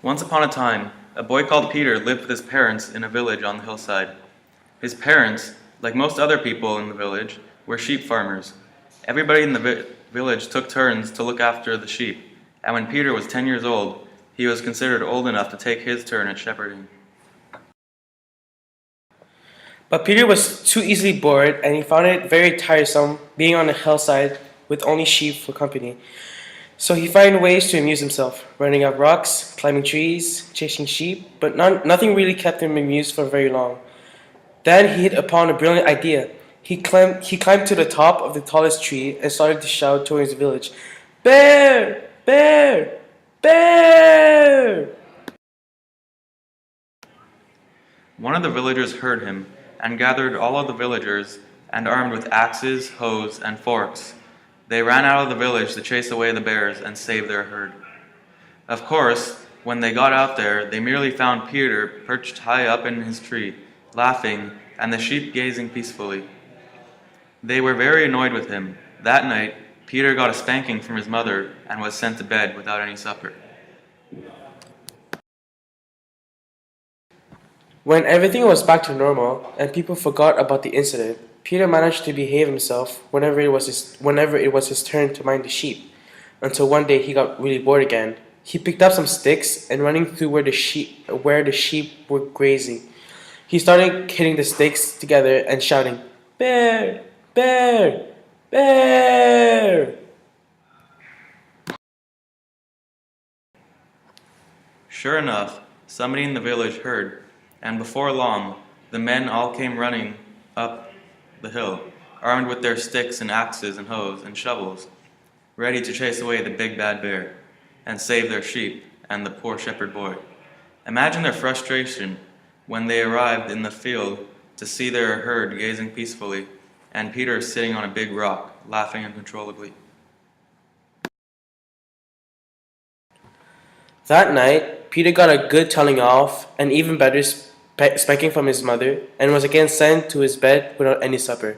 Once upon a time, a boy called Peter lived with his parents in a village on the hillside. His parents, like most other people in the village, were sheep farmers. Everybody in the village took turns to look after the sheep, and when Peter was 10 years old, he was considered old enough to take his turn at shepherding. But Peter was too easily bored, and he found it very tiresome being on a hillside with only sheep for company. So he found ways to amuse himself, running up rocks, climbing trees, chasing sheep, but nothing really kept him amused for very long. Then he hit upon a brilliant idea. He climbed to the top of the tallest tree and started to shout towards the village, "Bear! Bear! Bear!" One of the villagers heard him and gathered all of the villagers, and armed with axes, hoes, and forks, they ran out of the village to chase away the bears and save their herd. Of course, when they got out there, they merely found Peter perched high up in his tree, laughing, and the sheep gazing peacefully. They were very annoyed with him. That night, Peter got a spanking from his mother and was sent to bed without any supper. When everything was back to normal and people forgot about the incident, Peter managed to behave himself whenever it was his turn to mind the sheep, until one day he got really bored again. He picked up some sticks and running through where the sheep were grazing. He started hitting the sticks together and shouting, "Bear! Bear! Bear!" Sure enough, somebody in the village heard, and before long, the men all came running up the hill, armed with their sticks and axes and hoes and shovels, ready to chase away the big bad bear and save their sheep and the poor shepherd boy. Imagine their frustration when they arrived in the field to see their herd gazing peacefully and Peter sitting on a big rock, laughing uncontrollably. That night, Peter got a good telling off and even better spanking from his mother and was again sent to his bed without any supper.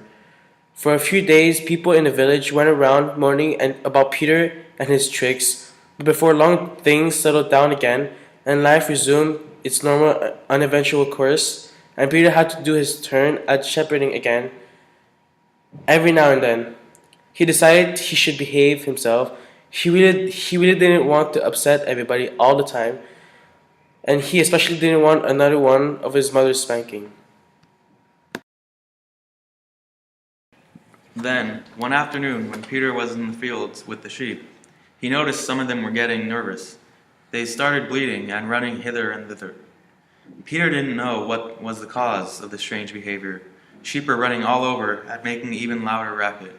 For a few days, people in the village went around mourning about Peter and his tricks, but before long things settled down again and life resumed its normal uneventual course, and Peter had to do his turn at shepherding again every now and then. He decided he should behave himself. He really didn't want to upset everybody all the time, and he especially didn't want another one of his mother's spanking. Then, one afternoon, when Peter was in the fields with the sheep, he noticed some of them were getting nervous. They started bleating and running hither and thither. Peter didn't know what was the cause of this strange behavior. Sheep were running all over and making even louder racket.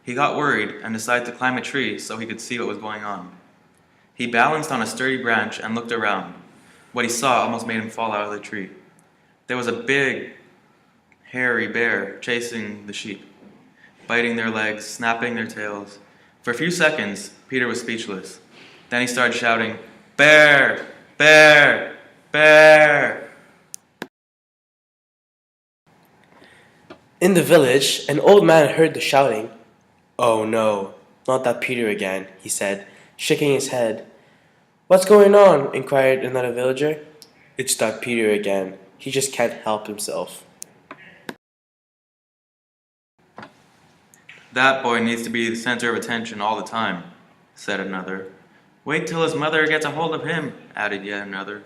He got worried and decided to climb a tree so he could see what was going on. He balanced on a sturdy branch and looked around. What he saw almost made him fall out of the tree. There was a big, hairy bear chasing the sheep, biting their legs, snapping their tails. For a few seconds, Peter was speechless. Then he started shouting, "Bear! Bear! Bear!" In the village, an old man heard the shouting. "Oh no, not that Peter again," he said, shaking his head. "What's going on?" inquired another villager. "It's that Peter again. He just can't help himself." "That boy needs to be the center of attention all the time," said another. "Wait till his mother gets a hold of him," added yet another.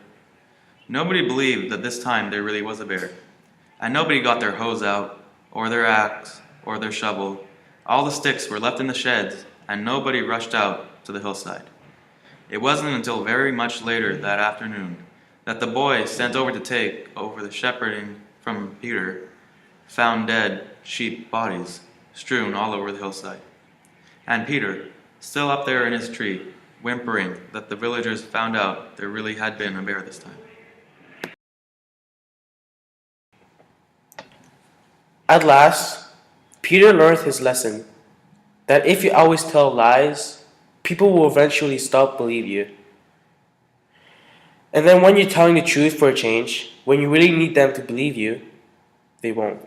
Nobody believed that this time there really was a bear, and nobody got their hose out, or their axe, or their shovel. All the sticks were left in the sheds, and nobody rushed out to the hillside. It wasn't until very much later that afternoon that the boy sent over to take over the shepherding from Peter found dead sheep bodies strewn all over the hillside. And Peter, still up there in his tree, whimpering that the villagers found out there really had been a bear this time. At last, Peter learned his lesson, that if you always tell lies, people will eventually stop believing you. And then when you're telling the truth for a change, when you really need them to believe you, they won't.